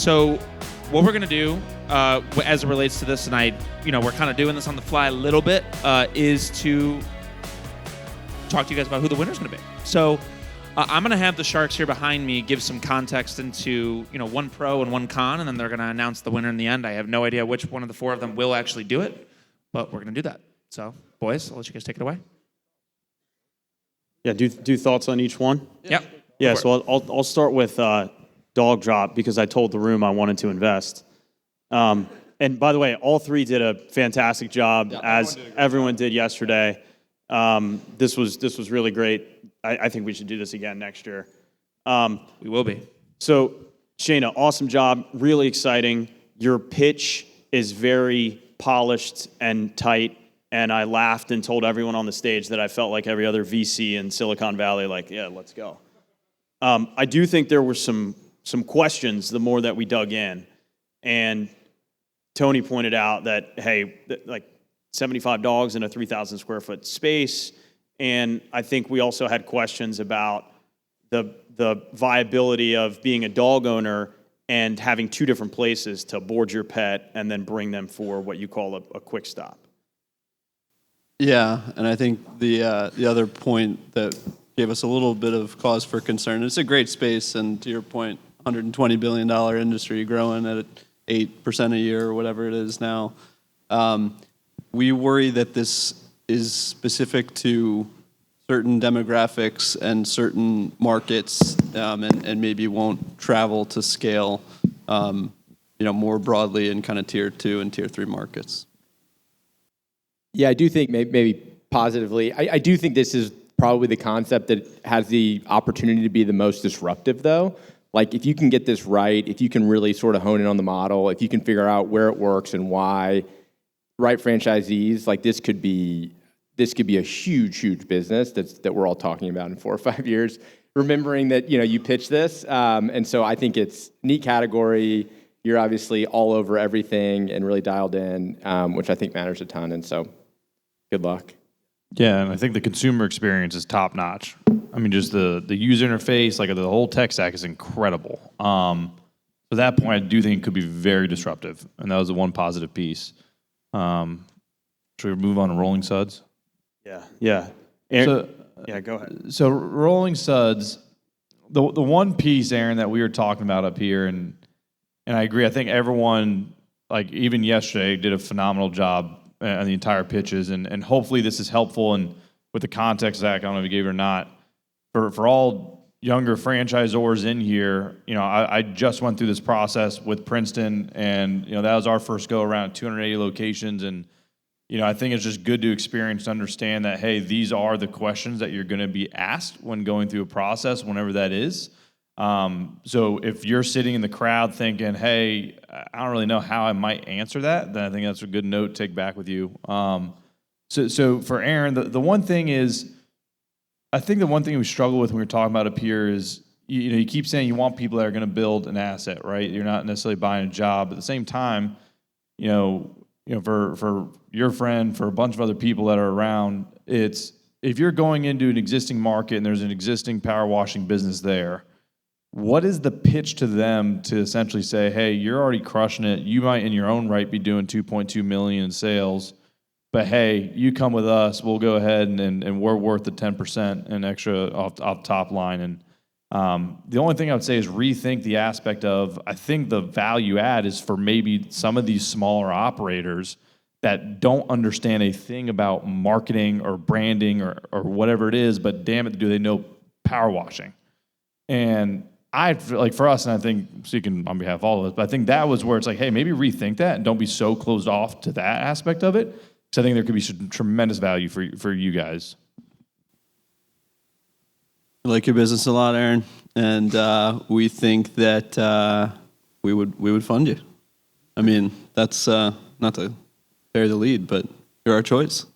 So what we're going to do as it relates to this, and we're kind of doing this on the fly a little bit, is to talk to you guys about who the winner's going to be. So I'm going to have the Sharks here behind me give some context into, one pro and one con, and then they're going to announce the winner in the end. I have no idea which one of the four of them will actually do it, but we're going to do that. So, boys, I'll let you guys take it away. Yeah, do thoughts on each one? Yep. Yeah, so I'll start with dog drop because I told the room I wanted to invest. And by the way, all three did a fantastic job, as everyone did yesterday. This was really great. I think we should do this again next year. We will be. So, Shayna, awesome job, really exciting. Your pitch is very polished and tight, and I laughed and told everyone on the stage that I felt like every other VC in Silicon Valley, yeah, let's go. I do think there were some questions the more that we dug in, and Tony pointed out that, hey, 75 dogs in a 3,000 square foot space, and I think we also had questions about the viability of being a dog owner and having two different places to board your pet and then bring them for what you call a quick stop. Yeah, and I think the other point that gave us a little bit of cause for concern, it's a great space, and to your point, $120 billion industry growing at 8% a year or whatever it is now. We worry that this is specific to certain demographics and certain markets, and maybe won't travel to scale, more broadly in kind of tier 2 and tier 3 markets. Yeah, I do think maybe positively. I do think this is probably the concept that has the opportunity to be the most disruptive, though. Like, if you can get this right, if you can really sort of hone in on the model, if you can figure out where it works and why, right franchisees, this could be a huge business that we're all talking about in 4 or 5 years. Remembering that, you pitch this, and so I think it's neat category. You're obviously all over everything and really dialed in, which I think matters a ton. And so, good luck. Yeah, and I think the consumer experience is top notch. I mean, just the user interface, the whole tech stack is incredible. To that point, I do think it could be very disruptive, and that was the one positive piece. Should we move on to Rolling Suds? Yeah. Aaron, go ahead. So Rolling Suds, the one piece, Aaron, that we were talking about up here, and I agree. I think everyone, even yesterday, did a phenomenal job on the entire pitches, and hopefully this is helpful. And with the context, Zach, I don't know if you gave it or not, for all younger franchisors in here, I just went through this process with Princeton, and that was our first go around, 280 locations, and I think it's just good to experience to understand that, hey, these are the questions that you're going to be asked when going through a process, whenever that is. So if you're sitting in the crowd thinking, hey, I don't really know how I might answer that, then I think that's a good note to take back with you. So for Aaron, the one thing is, I think the one thing we struggle with when we're talking about up here is, you keep saying you want people that are going to build an asset, right? You're not necessarily buying a job. At the same time, for your friend, for a bunch of other people that are around, it's if you're going into an existing market and there's an existing power washing business there, what is the pitch to them to essentially say, hey, you're already crushing it. You might in your own right be doing $2.2 million in sales, but hey, you come with us, we'll go ahead and we're worth the 10% and extra off top line. And the only thing I would say is rethink the aspect of, I think the value add is for maybe some of these smaller operators that don't understand a thing about marketing or branding or whatever it is, but damn it, do they know power washing? And I for us, and I think speaking on behalf of all of us, but I think that was where it's hey, maybe rethink that and don't be so closed off to that aspect of it, because I think there could be some tremendous value for you guys. I like your business a lot, Aaron, and we think that we would fund you. I mean, that's not to bury the lead, but you're our choice.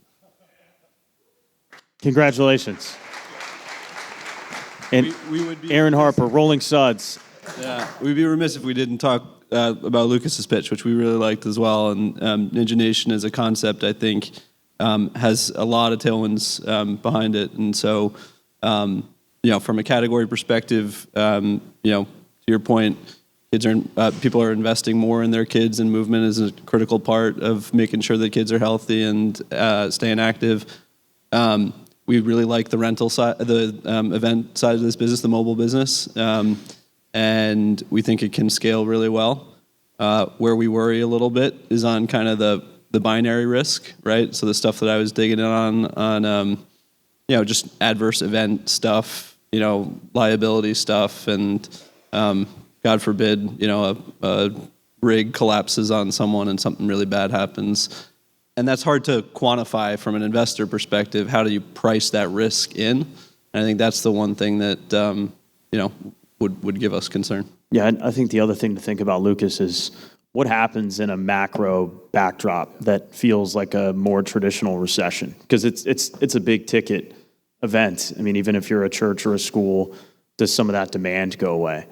Congratulations. And we would be Aaron Harper, Rolling Suds. Yeah, we'd be remiss if we didn't talk about Lucas's pitch, which we really liked as well. And Ninja Nation as a concept, I think, has a lot of tailwinds behind it. And so, from a category perspective, to your point, People are investing more in their kids, and movement is a critical part of making sure that kids are healthy and staying active. We really like the rental side, the event side of this business, the mobile business, and we think it can scale really well. Where we worry a little bit is on kind of the binary risk, right? So the stuff that I was digging in on just adverse event stuff, liability stuff, and God forbid, a rig collapses on someone and something really bad happens. And that's hard to quantify from an investor perspective. How do you price that risk in? And I think that's the one thing that, would give us concern. Yeah, I think the other thing to think about, Lucas, is what happens in a macro backdrop that feels like a more traditional recession? Because it's a big ticket event. I mean, even if you're a church or a school, does some of that demand go away?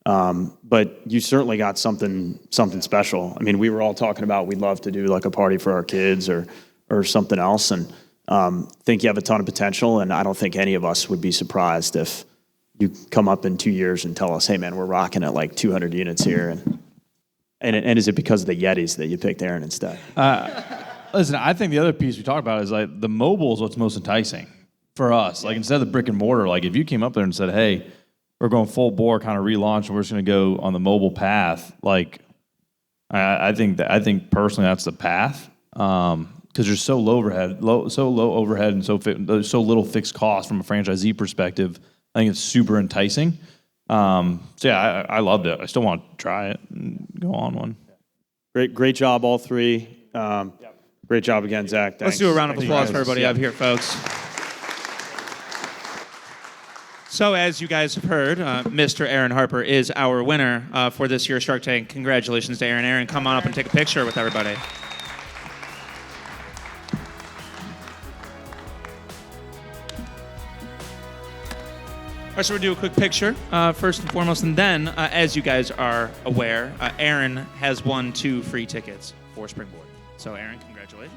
But you certainly got something special. I mean, we were all talking about we'd love to do like a party for our kids or something else, and think you have a ton of potential. And I don't think any of us would be surprised if you come up in 2 years and tell us, "Hey, man, we're rocking at like 200 units here." And is it because of the Yetis that you picked Aaron instead? Listen, I think the other piece we talked about is like the mobile is what's most enticing for us. Like instead of the brick and mortar, like if you came up there and said, "Hey, we're going full bore kind of relaunch, and we're just going to go on the mobile path," like I think personally that's the path because there's so low overhead, and so little fixed cost from a franchisee perspective. I think it's super enticing. So yeah, I loved it. I still want to try it and go on one. Great job, all three. Great job again, Zach. Thanks. Let's do a round of applause for everybody up here, folks. So as you guys have heard, Mr. Aaron Harper is our winner for this year's Shark Tank. Congratulations to Aaron. Aaron, come on up and take a picture with everybody. All right, so we'll do a quick picture, first and foremost, and then, as you guys are aware, Aaron has won 2 free tickets for Springboard. So, Aaron, congratulations.